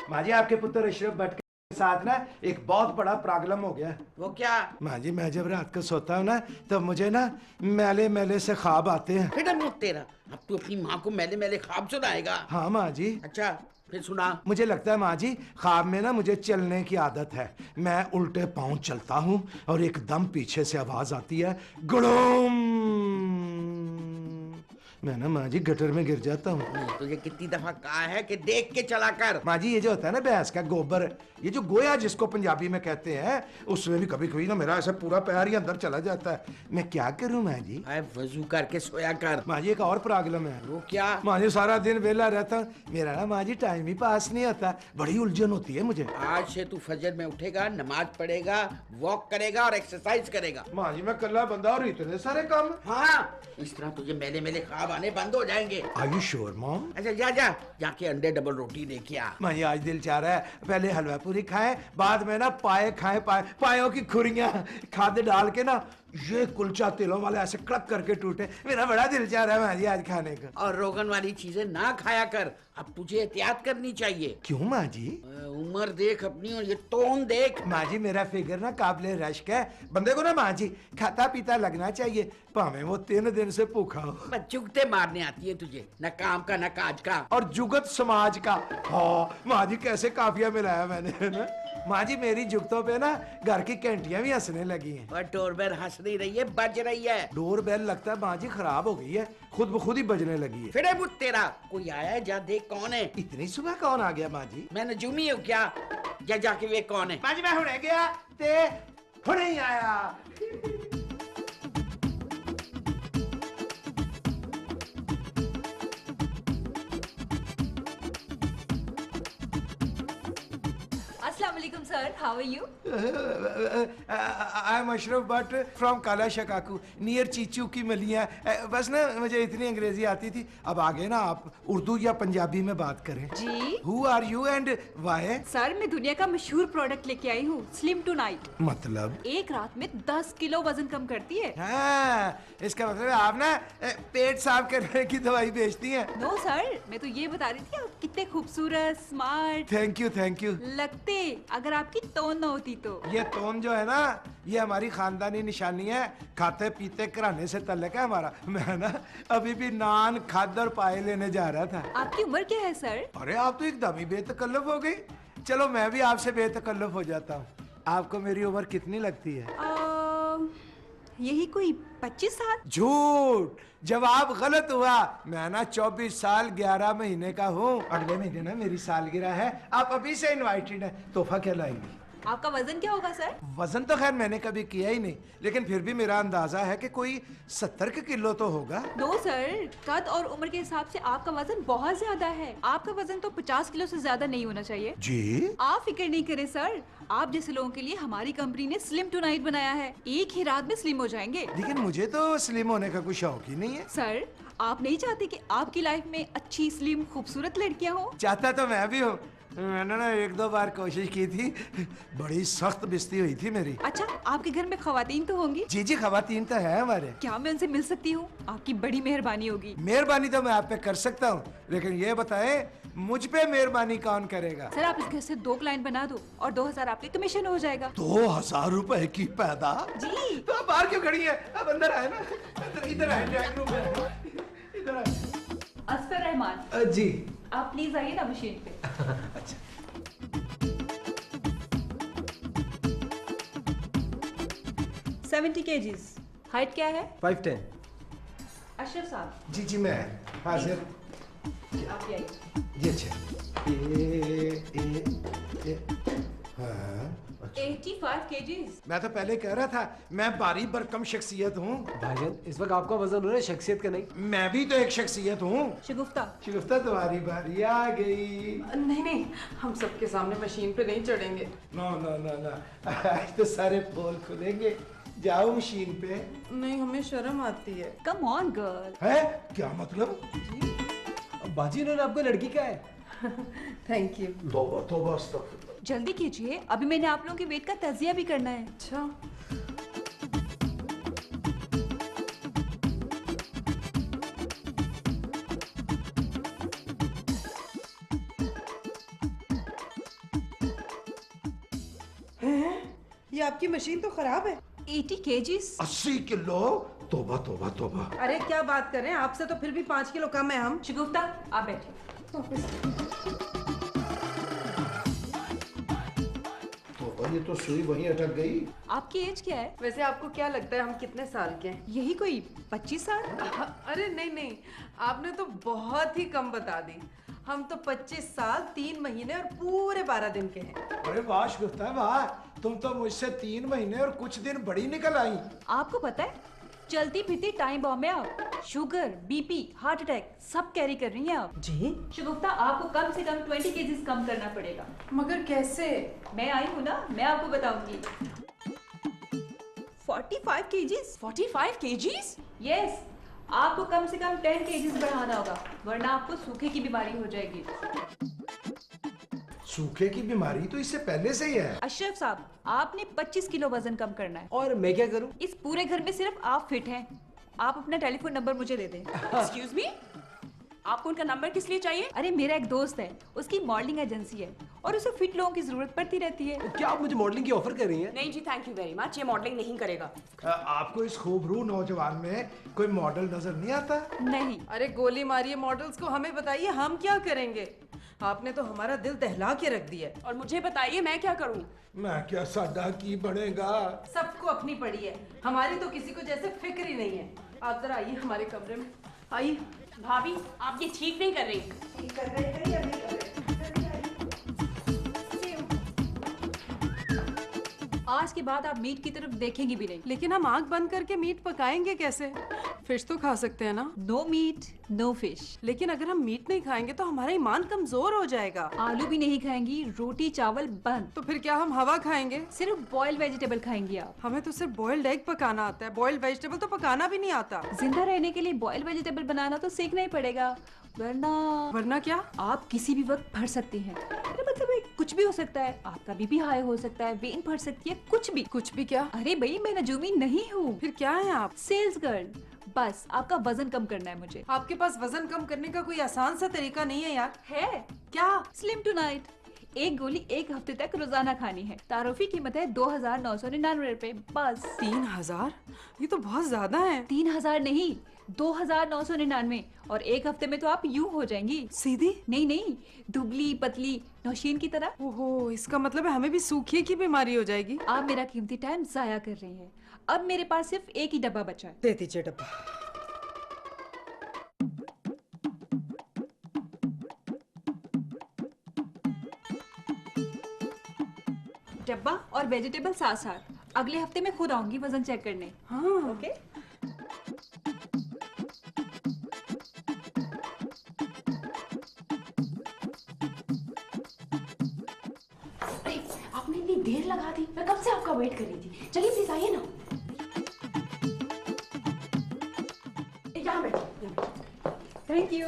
माँ जी आपके पुत्र अशरफ भट्ट के साथ ना एक बहुत बड़ा प्रॉब्लम हो गया। वो क्या? माँ जी मैं जब रात को सोता हूँ ना तो मुझे ना मैले मैले से ख्वाब आते हैं। बेटा मुँह तेरा, अब तू अपनी माँ को मैले मैले ख्वाब सुनाएगा? हाँ माँ जी। अच्छा फिर सुना। मुझे लगता है माँ जी ख्वाब में ना मुझे चलने की आदत है। मैं उल्टे पाँव चलता हूँ और एकदम पीछे से आवाज आती है गुड़ुम। मैं ना माँ जी गटर में गिर जाता हूँ। तुझे कितनी दफा कहा है कि देख के चला कर। माँ जी ये जो होता है ना भैंस का गोबर, ये जो गोया जिसको पंजाबी में कहते हैं, उसमें भी कभी कभी ना मेरा ऐसा पूरा पैर ही अंदर चला जाता है। मैं क्या करूँ माँ जी? वजू करके सोया कर। माँ जी एक और प्रॉब्लम है। वो क्या? माँ जी सारा दिन वेला रहता हूँ, मेरा ना माँ जी टाइम ही पास नहीं होता, बड़ी उलझन होती है मुझे। आज से तू फजर में उठेगा, नमाज पढ़ेगा, वॉक करेगा और एक्सरसाइज करेगा। माँ जी मैं कल्ला बंदा और इतने सारे काम। हाँ, इस तरह तुझे मेले मेले ख्वाब आने बंद हो जाएंगे। Are you sure, Mom? अच्छा जा जाके अंडे डबल रोटी लेके आ। माँ जी आज दिल चाह रहा है पहले हलवा पूरी खाएं, बाद में ना पाए खाएं, पायों की खुरियां खाद डाल के ना ये कुलचा तिलों वाले ऐसे कड़क करके टूटे। मेरा बड़ा दिल चाह रहा है माँ जी आज खाने का। और रोगन वाली चीजें ना खाया कर, अब तुझे एहतियात करनी चाहिए। क्यों माँ जी? उम्र देख अपनी और ये तोन देख। माँ जी मेरा फिगर ना काबिले रश्क है, बंदे को ना माँ जी खाता पीता लगना चाहिए, भावे वो 3 दिन से भूखा हो। जुगते मारने आती है तुझे, न काम का न काज का और जुगत समाज का। हाँ माँ जी कैसे काफिया मिलाया मैंने ना। माँ जी मेरी जुगतों पे ना घर की घंटियां भी हंसने लगी हैं। और डोरबेल हंस नहीं रही है, बज रही है। डोर बेल लगता है माँ जी खराब हो गई है, खुद ब खुद ही बजने लगी है। फिर बुत तेरा कोई आया है, जा देख कौन है। इतनी सुबह कौन आ गया माँ जी? मैं नजूमी हूँ क्या? जा जाके वे कौन है। माँ जी मैं हुने गया ते हुने ही आया। Assalamu alaikum sir, how are you? I am Ashraf Bhatt from काला शकाकू नियर चीचू की मलिया। बस ना मुझे इतनी अंग्रेजी आती थी, अब आगे ना आप उर्दू या पंजाबी में बात करें। जी। Who are you and why? Sir मैं दुनिया का मशहूर प्रोडक्ट लेके आई हूँ, स्लिम टू नाइट। मतलब? एक रात में 10 किलो वजन कम करती है। हाँ, इसका मतलब है आप ना पेट साफ करने की दवाई बेचती हैं। नो सर, मैं तो ये बता रही थी आप कितने खूबसूरत, स्मार्ट थैंक यू लगते अगर आपकी टोन न होती तो। ये टोन जो है ना ये हमारी खानदानी निशानी है, खाते पीते घराने से तल्लक है हमारा। मैं ना अभी भी नान खाद और पाए लेने जा रहा था। आपकी उम्र क्या है सर? अरे आप तो एकदम ही बेतकल्लुफ हो गई। चलो मैं भी आपसे बेतकल्लुफ हो जाता हूँ। आपको मेरी उम्र कितनी लगती है? यही कोई 25 साल। झूठ, जवाब गलत हुआ। मैं ना 24 साल 11 महीने का हूँ। अगले महीने ना मेरी सालगिरह है, आप अभी से इनवाइटेड है। तोहफा क्या लाएंगी? आपका वजन क्या होगा सर? वजन तो खैर मैंने कभी किया ही नहीं, लेकिन फिर भी मेरा अंदाजा है कि कोई 70 किलो तो होगा। नो सर, कद और उम्र के हिसाब से आपका वजन बहुत ज्यादा है। आपका वजन तो 50 किलो से ज्यादा नहीं होना चाहिए। जी? आप फिक्र नहीं करें सर, आप जैसे लोगों के लिए हमारी कंपनी ने स्लिम टू नाइट बनाया है। एक ही रात में स्लिम हो जाएंगे। लेकिन मुझे तो स्लिम होने का कोई शौक ही नहीं है। सर आप नहीं चाहते कि आपकी लाइफ में अच्छी स्लिम खूबसूरत लड़कियां हो? चाहता तो मैं भी हूँ। मैंने ना 1-2 बार कोशिश की थी, बड़ी सख्त बिस्ती हुई थी मेरी। अच्छा, आपके घर में खवातीन तो होंगी? जी खवातीन तो है हमारे। क्या मैं उनसे मिल सकती हूँ? आपकी बड़ी मेहरबानी होगी। मेहरबानी तो मैं आप पे कर सकता हूँ, लेकिन ये बताएं मुझ पे मेहरबानी कौन करेगा? सर आप इस घर से 2 क्लाइंट बना दो और 2000 आपके कमीशन हो जाएगा। 2000 रुपए की पैदा? जी। तो आप बाहर क्यों खड़ी है? अब अंदर आए ना, इधर आए ड्राइंग रूम में, इधर आए। असफर रहमान जी आप प्लीज आइए ना मशीन पे। अच्छा 70 kgs। हाइट क्या है? 5'10". अशरफ साहब। जी मैं हाजिर। आप ये आइए। जी अच्छा ये हाँ अच्छा। 85 kgs। मैं तो पहले कह रहा था मैं भारी भरकम शख्सियत हूँ। भाईजान इस वक्त आपका वजन हो रहा है, शख्सियत का नहीं। मैं भी तो एक शख्सियत हूँ। शगुफ्ता तुम्हारी बारी आ गई। नहीं, हम सबके सामने मशीन पे नहीं चढ़ेंगे। ना आज तो सारे पोल खुलेंगे। जाओ मशीन पे। नहीं, हमें शर्म आती है। Come on girl. है क्या मतलब? बाजी इन्होंने आपको लड़की क्या है? Thank you. तौबा अस्तगफिरुल्लाह। जल्दी कीजिए, अभी मैंने आप लोगों के वेट का तजिया भी करना है। अच्छा ये आपकी मशीन तो खराब है। 80 केजीज। 80 किलो? तोबा तोबा तोबा। अरे क्या बात कर रहे हैं, आपसे तो फिर भी 5 किलो कम है हम। शगुफ्ता आप बैठिए। तोबा, ये तो सुई वहीं अटक गई। आपकी एज क्या है? वैसे आपको क्या लगता है हम कितने साल के हैं? यही कोई 25 साल? अरे नहीं नहीं, आपने तो बहुत ही कम बता दी। हम तो 25 साल 3 महीने और पूरे 12 दिन के हैं। अरे वाह गुफ्ता वाह, तुम तो मुझसे 3 महीने और कुछ दिन बड़ी निकल आई। आपको पता है चलती फिरती टाइम बॉम्ब है आप। शुगर, बीपी, हार्ट अटैक सब कैरी कर रही हैं आप। जी? शगुफ्ता आपको कम से कम 20 केजीज कम करना पड़ेगा। मगर कैसे? मैं आई हूँ ना, मैं आपको बताऊंगी। 45 केजीज। 45 केजीज? यस, आपको कम से कम 10 केजीज बढ़ाना होगा, वरना आपको सूखे की बीमारी हो जाएगी। सूखे की बीमारी तो इससे पहले से ही है। अशरफ साहब, आपने 25 किलो वजन कम करना है। और मैं क्या करूं? इस पूरे घर में सिर्फ आप फिट हैं। आप अपना टेलीफोन नंबर मुझे दे दें। एक्सक्यूज मी, आपको उनका नंबर किस लिए चाहिए? अरे मेरा एक दोस्त है, उसकी मॉडलिंग एजेंसी है और उसे फिट लोगों की जरूरत पड़ती रहती है। क्या आप मुझे मॉडलिंग की ऑफर कर रही हैं? नहीं जी, थैंक यू वेरी मच, ये मॉडलिंग नहीं करेगा। आपको इस खूबरू नौजवान में कोई मॉडल नजर नहीं आता? नहीं। अरे गोली मारिए मॉडल्स को, हमें बताइए हम क्या करेंगे। आपने तो हमारा दिल दहला के रख दिया है। और मुझे बताइए मैं क्या करूं? मैं क्या सादा की बढ़ेगा। सबको अपनी पड़ी है, हमारी तो किसी को जैसे फिक्र ही नहीं है। आप जरा आइए हमारे कमरे में, आइए। भाभी, आप ये ठीक नहीं कर रही। आज के बाद आप मीट की तरफ देखेंगी भी नहीं। लेकिन हम आंख बंद करके मीट पकाएंगे कैसे? फिश तो खा सकते हैं ना? No meat no fish. लेकिन अगर हम मीट नहीं खाएंगे तो हमारा ईमान कमजोर हो जाएगा। आलू भी नहीं खाएंगी, रोटी चावल बंद। तो फिर क्या हम हवा खाएंगे? सिर्फ बॉइल्ड वेजिटेबल खाएंगी आप। हमें तो सिर्फ बॉइल्ड एग पकाना आता है, बॉइल्ड वेजिटेबल तो पकाना भी नहीं आता। जिंदा रहने के लिए बॉइल्ड वेजिटेबल बनाना तो सीखना ही पड़ेगा, वरना क्या? आप किसी भी वक्त फट सकती हैं। मेरा मतलब है कुछ भी हो सकता है, आपका बीपी हाई हो सकता है, वेन फट सकती है, कुछ भी। कुछ भी क्या? अरे भाई मैं नजूमी नहीं हूँ, फिर क्या है आप? Sales girl. बस आपका वजन कम करना है मुझे। आपके पास वजन कम करने का कोई आसान सा तरीका नहीं है यार? है क्या? Slim tonight. एक गोली 1 हफ्ते तक रोजाना खानी है। तारुफी कीमत है 2,999 रुपए बस। 3,000? ये तो बहुत ज्यादा है। 3,000 नहीं, 2,999। और 1 हफ्ते में तो आप यूं हो जाएंगी। सीधी? नहीं नहीं, दुबली पतली नौशीन की तरह। ओहो, इसका मतलब है हमें भी सूखे की बीमारी हो जाएगी। आप मेरा कीमती टाइम जाया कर रही हैं। अब मेरे पास सिर्फ एक ही डब्बा बचा है। दे दीजिए डब्बा। डब्बा और वेजिटेबल साथ साथ। अगले हफ्ते में खुद आऊंगी वजन चेक करने। हाँ। ओके। अरे, आपने इतनी देर लगा दी, मैं कब से आपका वेट कर रही थी। चलिए प्लीज आइए ना। यहाँ बैठो। Thank you.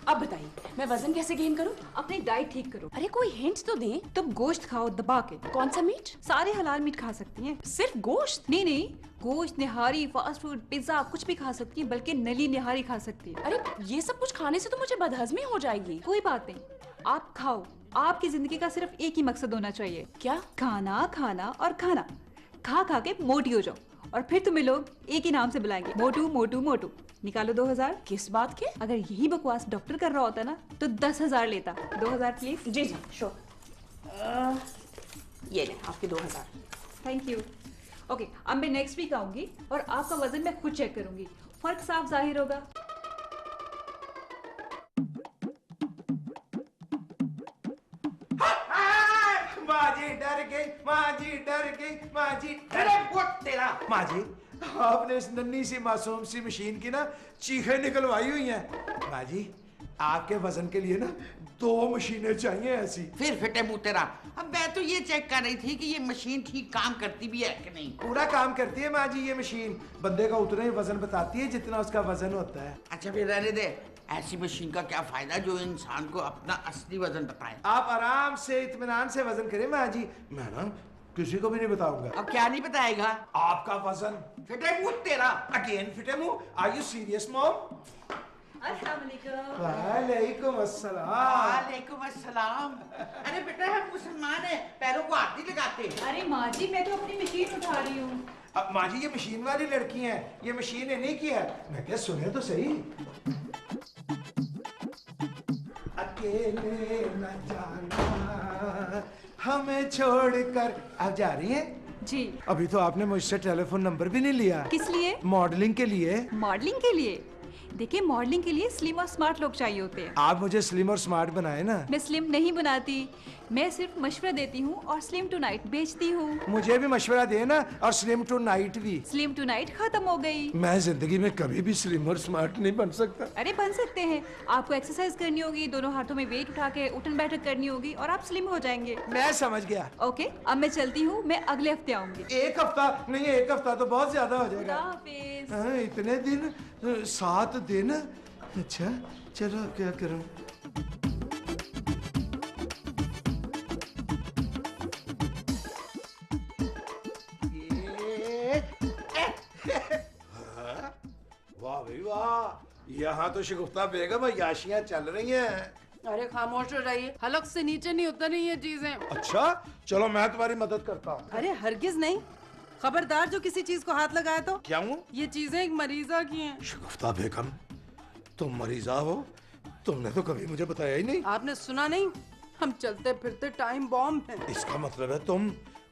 अब बताइए मैं वजन कैसे गेन करूं? अपनी डाइट ठीक करो। अरे कोई हिंट्स तो दें। तुम गोश्त खाओ दबा के। कौन सा मीट? सारे हलाल मीट खा सकती हैं। सिर्फ गोश्त? नहीं नहीं, गोश्त, निहारी, फास्ट फूड, पिज्जा कुछ भी खा सकती है, बल्कि नली निहारी खा सकती है। अरे ये सब कुछ खाने से तो मुझे बदहजमी हो जाएगी। कोई बात नहीं, आप खाओ। आपकी जिंदगी का सिर्फ एक ही मकसद होना चाहिए। क्या? खाना खाना और खाना। खा खा के मोटी हो जाओ और फिर तुम्हें लोग एक ही नाम से बुलाएंगे, मोटू मोटू मोटू। निकालो 2,000। किस बात के? अगर यही बकवास डॉक्टर कर रहा होता ना तो 10,000 लेता। 2,000 प्लीज। Ji ji sure. ये लें आपके 2,000। Thank you. ओके, अब मैं नेक्स्ट वीक आऊंगी और आपका वजन मैं खुद चेक करूंगी। फर्क साफ जाहिर होगा। माँ जी डर गई, माँ जी डर गई, माँ जी अरे वो तेरा। माँ जी, आपने इस नन्ही सी मासूम सी मशीन की ना चीखें निकलवाई हुई हैं। माँ जी, आपके वजन के लिए ना 2 मशीनें चाहिए ऐसी। फिर फिटे मुंह तेरा। अब मैं तो ये चेक कर रही थी कि ये मशीन ठीक काम करती भी है कि नहीं। पूरा काम करती है माँ जी ये मशीन। बंदे का उतना ही वजन बताती है जितना उसका वजन होता है। अच्छा फिर रहने दे, ऐसी मशीन का क्या फायदा जो इंसान को अपना असली वजन बताए। आप आराम से इत्मीनान से वजन करें माँ जी, मैं ना किसी को भी नहीं बताऊंगा। अब क्या नहीं बताएगा? आपका वजन। फिटे मुंह तेरा। अगेन फिटे मुंह। Are you serious mom? वालेकुम अस्सलाम। वालेकुम अस्सलाम। अरे बेटा हम मुसलमान हैं, पैरों को हाथ नहीं लगाते। अरे माँ जी मैं तो अपनी मशीन उठा रही हूँ। अब माँ जी ये मशीन वाली लड़की हैं, ये मशीन इन्हीं की है। मैं क्या सुने तो सही। अकेले न जाना हमें छोड़कर। आप जा रही हैं? जी। अभी तो आपने मुझसे टेलीफोन नंबर भी नहीं लिया। किस लिए? मॉडलिंग के लिए। मॉडलिंग के लिए? देखिए मॉडलिंग के लिए स्लिम और स्मार्ट लोग चाहिए होते हैं। आप मुझे स्लिम और स्मार्ट बनाए ना। मैं स्लिम नहीं बनाती, मैं सिर्फ मशवरा देती हूँ और स्लिम टू नाइट बेचती हूँ। मुझे भी मशवरा देना और स्लिम टू नाइट भी। स्लिम टू नाइट खत्म हो गई। मैं जिंदगी में कभी भी स्लिम और स्मार्ट नहीं बन सकता। अरे बन सकते हैं। आपको एक्सरसाइज करनी होगी, दोनों हाथों में वेट उठा के उठन बैठक करनी होगी और आप स्लिम हो जाएंगे। मैं समझ गया। ओके अब मैं चलती हूँ, मैं अगले हफ्ते आऊंगी। एक हफ्ता नहीं, एक हफ्ता तो बहुत ज्यादा हो जाएगा। खुदा हाफिज। हाँ, इतने दिन, 7 दिन। अच्छा चलो क्या करूं। वाह भाई वाह, यहाँ तो शगुफ्ता बेगम याशियाँ चल रही हैं। अरे खामोश हो जाइए, हलक से नीचे नहीं उतरनी ये चीजें। अच्छा चलो मैं तुम्हारी मदद करता हूँ। अरे हरगिज नहीं, खबरदार जो किसी चीज को हाथ लगाए तो। क्या हूँ? ये चीजें एक मरीजा की हैं। शगुफ्ता बेगम तुम मरीजा हो? तुमने तो कभी मुझे बताया ही नहीं। आपने सुना नहीं? हम चलते फिरते टाइम बॉम्ब हैं। इसका मतलब है तुम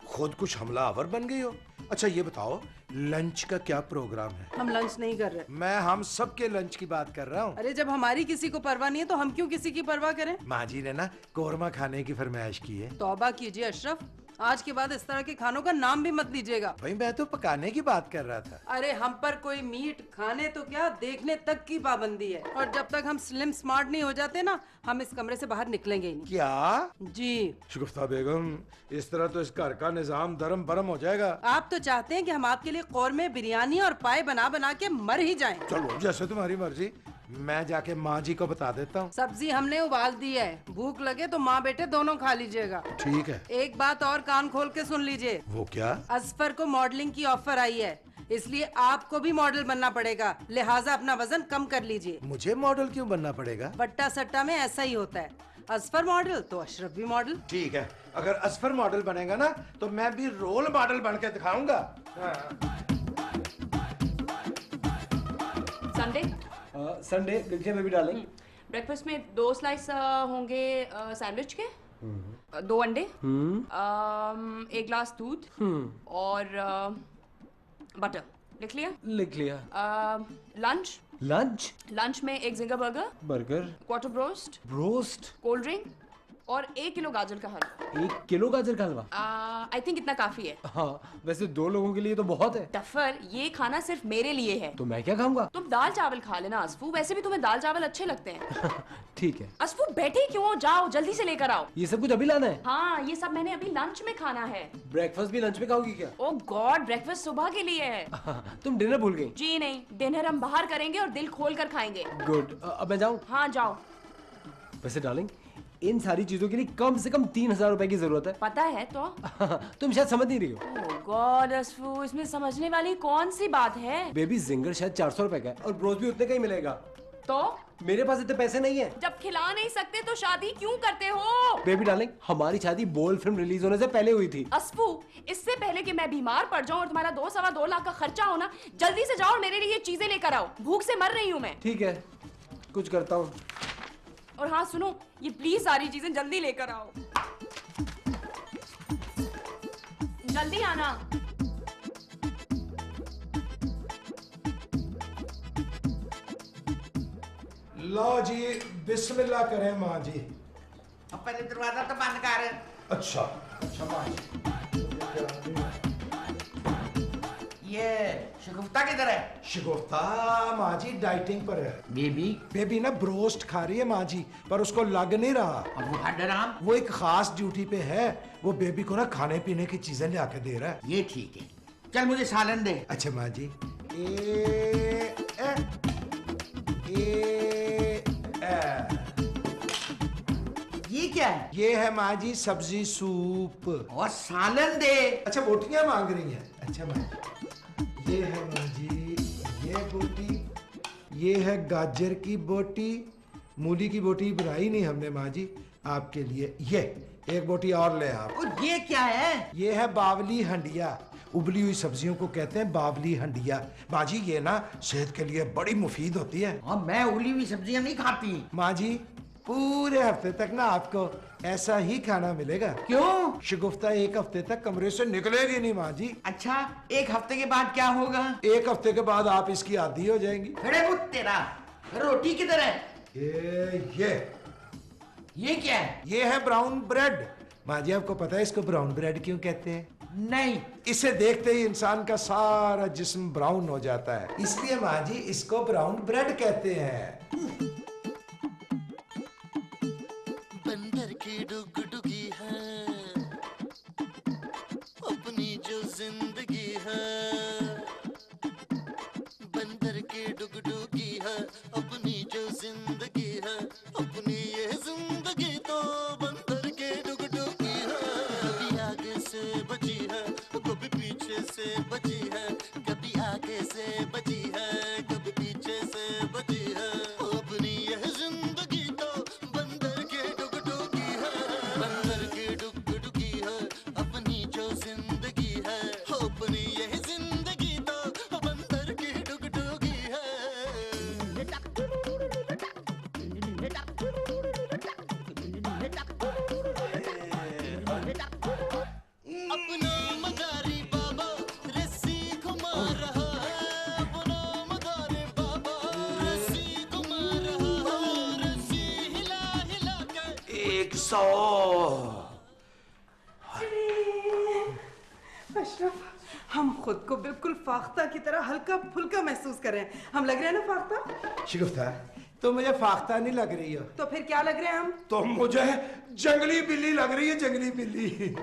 खुद कुछ हमलावर बन गई हो। अच्छा ये बताओ लंच का क्या प्रोग्राम है? हम लंच नहीं कर रहे। मैं हम सब के लंच की बात कर रहा हूँ। अरे जब हमारी किसी को परवाह नहीं है तो हम क्यों किसी की परवाह करें? माँ जी ने ना कोरमा खाने की फरमाइश की है। तौबा कीजिए अशरफ, आज के बाद इस तरह के खानों का नाम भी मत लीजिएगा। भाई मैं तो पकाने की बात कर रहा था। अरे हम पर कोई मीट खाने तो क्या देखने तक की पाबंदी है। और जब तक हम स्लिम स्मार्ट नहीं हो जाते ना, हम इस कमरे से बाहर निकलेंगे ही नहीं। क्या? जी। शगुफ्ता बेगम इस तरह तो इस घर का निजाम दरम बरम हो जाएगा। आप तो चाहते हैं कि हम आपके लिए कौरमे, बिरयानी और पाए बना बना के मर ही जाएं। चलो जैसे तुम्हारी मर्जी। मैं जाके माँ जी को बता देता हूँ। सब्जी हमने उबाल दी है, भूख लगे तो माँ बेटे दोनों खा लीजिएगा। ठीक है। एक बात और कान खोल के सुन लीजिए। वो क्या? असफर को मॉडलिंग की ऑफर आई है, इसलिए आपको भी मॉडल बनना पड़ेगा, लिहाजा अपना वजन कम कर लीजिए। मुझे मॉडल क्यों बनना पड़ेगा? बट्टा सट्टा में ऐसा ही होता है, असफर मॉडल तो अशरफ भी मॉडल। ठीक है, अगर असफर मॉडल बनेगा ना तो मैं भी रोल मॉडल बन के दिखाऊंगा। संडे संडे लिखिए बेबी डार्लिंग। ब्रेकफास्ट में 2 स्लाइस होंगे सैंडविच के, 2 अंडे, 1 ग्लास दूध और बटर। लिख लिया? लिख लिया। लंच लंच में 1 ginger burger, burger, quarter broast, roast, cold drink और 1 किलो गाजर का हलवा। 1 किलो गाजर का हलवा। आई थिंक इतना काफी है। हाँ वैसे 2 लोगों के लिए तो बहुत है। टफर, ये खाना सिर्फ मेरे लिए है। तो मैं क्या खाऊंगा? तुम दाल चावल खा लेना असफू, वैसे भी तुम्हें दाल चावल अच्छे लगते हैं। ठीक है। असफू बैठे क्यों हो? जाओ जल्दी से लेकर आओ। ये सब कुछ अभी लाना है? हाँ ये सब मैंने अभी लंच में खाना है। ब्रेकफास्ट भी लंच में खाओगी क्या? ओह गॉड, ब्रेकफास्ट सुबह के लिए है। तुम डिनर भूल गई? जी नहीं, डिनर हम बाहर करेंगे और दिल खोल कर खाएंगे। गुड। अब मैं जाऊँ? हाँ जाओ। वैसे डार्लिंग इन सारी चीजों के लिए कम से कम 3000 रुपए की जरूरत है। पता है तो? तुम शायद समझ नहीं रही हो। ओह गॉड असफू, इसमें समझने वाली कौन सी बात है? बेबी जिंगर शायद 400 रुपए का है और ब्रोस भी उतने का ही मिलेगा। तो मेरे पास इतने पैसे नहीं है। जब खिला नहीं सकते तो शादी क्यों करते हो? बेबी डार्लिंग हमारी शादी बोल फिल्म रिलीज होने से पहले हुई थी। असफू, इससे पहले कि मैं बीमार पड़ जाऊं और तुम्हारा 2-2.25 लाख का खर्चा हो ना, जल्दी से जाओ और मेरे लिए ये चीजें लेकर आओ। भूख से मर रही हूँ मैं। ठीक है कुछ करता हूँ। और हाँ सुनो, ये प्लीज सारी चीजें जल्दी लेकर आओ। जल्दी आना। लो जी बिस्मिल्लाह करें माँ जी। अब पहले दरवाजा तो बंद कर। अच्छा अच्छा माँ जी। ये शगुफ्ता किधर है? शगुफ्ता माँ जी डाइटिंग पर है। बेबी? बेबी ना ब्रोस्ट खा रही है माँ जी, पर उसको लग नहीं रहा। और वो हड्डराम? वो एक खास ड्यूटी पे है, वो बेबी को ना खाने पीने की चीजें ले आके दे रहा है। ये ठीक है, चल मुझे सालन दे। अच्छा माँ जी। ये क्या है? ये है माँ जी सब्जी सूप। और सालन दे। अच्छा बोटियां मांग रही हैं। अच्छा माँ जी, ये है माँ जी, ये बोटी, ये है गाजर की बोटी, मूली की बोटी बनाई नहीं हमने माँ जी आपके लिए। ये एक बोटी और ले आप। और ये क्या है? ये है बावली हंडिया, उबली हुई सब्जियों को कहते हैं बावली हंडिया। माँ जी ये ना सेहत के लिए बड़ी मुफीद होती है। और मैं उबली हुई सब्जियां नहीं खाती। माँ जी पूरे हफ्ते तक ना आपको ऐसा ही खाना मिलेगा। क्यों? शगुफ्ता एक हफ्ते तक कमरे से निकलेगी नहीं माँ जी। अच्छा, एक हफ्ते के बाद क्या होगा? एक हफ्ते के बाद आप इसकी आदी हो जाएंगी। अरे वो तेरा रोटी किधर है? ये क्या है? ये है ब्राउन ब्रेड। माँ जी आपको पता है इसको ब्राउन ब्रेड क्यों कहते हैं? नहीं। इसे देखते ही इंसान का सारा जिस्म ब्राउन हो जाता है, इसलिए माँ जी इसको ब्राउन ब्रेड कहते हैं। बंदर की डुगडुगी है, अपनी जो जिंदगी है। बंदर की डुगडुगी है, अपनी जो जिंदगी है। अपनी ये जिंदगी तो बंदर के डुगडुगी है। कभी आगे से बची है, कभी पीछे से बची है। कभी आगे से बची है, कभी पीछे से बची है। अपनी यह जिंदगी तो बंदर के डुगडुगी है। बंदर की डुगडुगी है, अपनी जो जिंदगी है। अपनी यह जिंदगी तो बंदर की डुगडुगी है। अपना मदारी बाबा रस्सी घुमा रहा है। अपना मदारी बाबा रस्सी घुमा रहा है। रस्सी हिला हिला के 100। अशरफ, हम खुद को बिल्कुल फाख्ता की तरह हल्का फुल्का महसूस कर रहे हैं। हम लग रहे हैं ना फाख्ता? शगुफ्ता तो मुझे फाख्ता नहीं लग रही हो। तो फिर क्या लग रहे हैं हम? तो मुझे जंगली बिल्ली लग रही है, जंगली बिल्ली।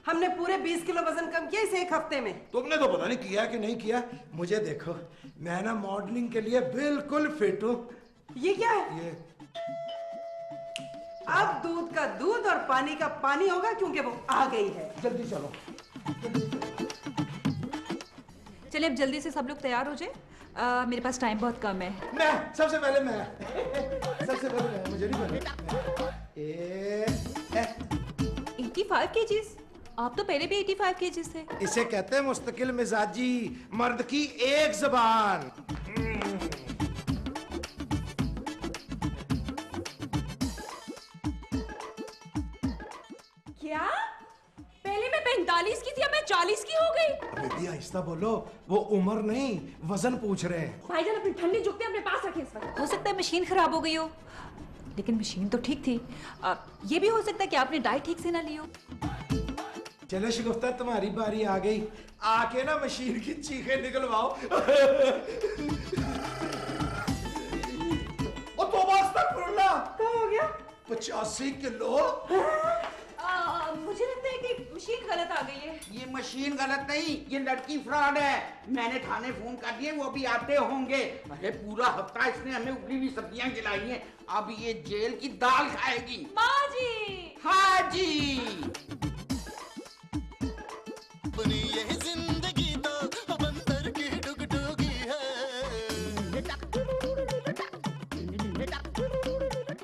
हमने पूरे 20 किलो वजन कम किया इस एक हफ्ते में। तुमने तो पता नहीं किया कि नहीं किया। मुझे देखो, मैं ना मॉडलिंग के लिए बिल्कुल फिट हूँ। ये क्या है? ये अब दूध का दूध और पानी का पानी होगा क्योंकि वो आ गई है। जल्दी चलो। चलिए अब जल्दी से सब लोग तैयार हो जाए, मेरे पास टाइम बहुत कम है। मैं सबसे पहले मैं मुझे नहीं पता। 85 केजीज? आप तो पहले भी 85 केजीज थे। इसे कहते हैं मुस्तकिल मिजाजी मर्द की एक जबान। क्या? पहले मैं 45 की थी, अब मैं 40 की हो गई। अबे भी आहिस्ता बोलो, वो उम्र नहीं वजन पूछ रहे हैं। भाईजान अपनी ठंडी जुगते अपने पास रखें इस वक्त। हो सकता है मशीन खराब हो गई हो, लेकिन मशीन तो ठीक थी। ये भी हो सकता है कि आपने डाइट ठीक से ना ली हो। चलो शगुफ्ता तुम्हारी बारी आ गई, आके ना मशीन की चीखें निकलवाओ। और तो अस्तगफुरुल्लाह, क्या हो गया? 85 किलो। मुझे लगता है कि मशीन गलत आ गई है। ये मशीन गलत नहीं, ये लड़की फ्रॉड है। मैंने थाने फोन कर दिए, वो भी आते होंगे। अरे पूरा हफ्ता इसने हमें उबली हुई सब्जियां खिलाई हैं, अब ये जेल की दाल खाएगी। माँ जी! हाँ जी।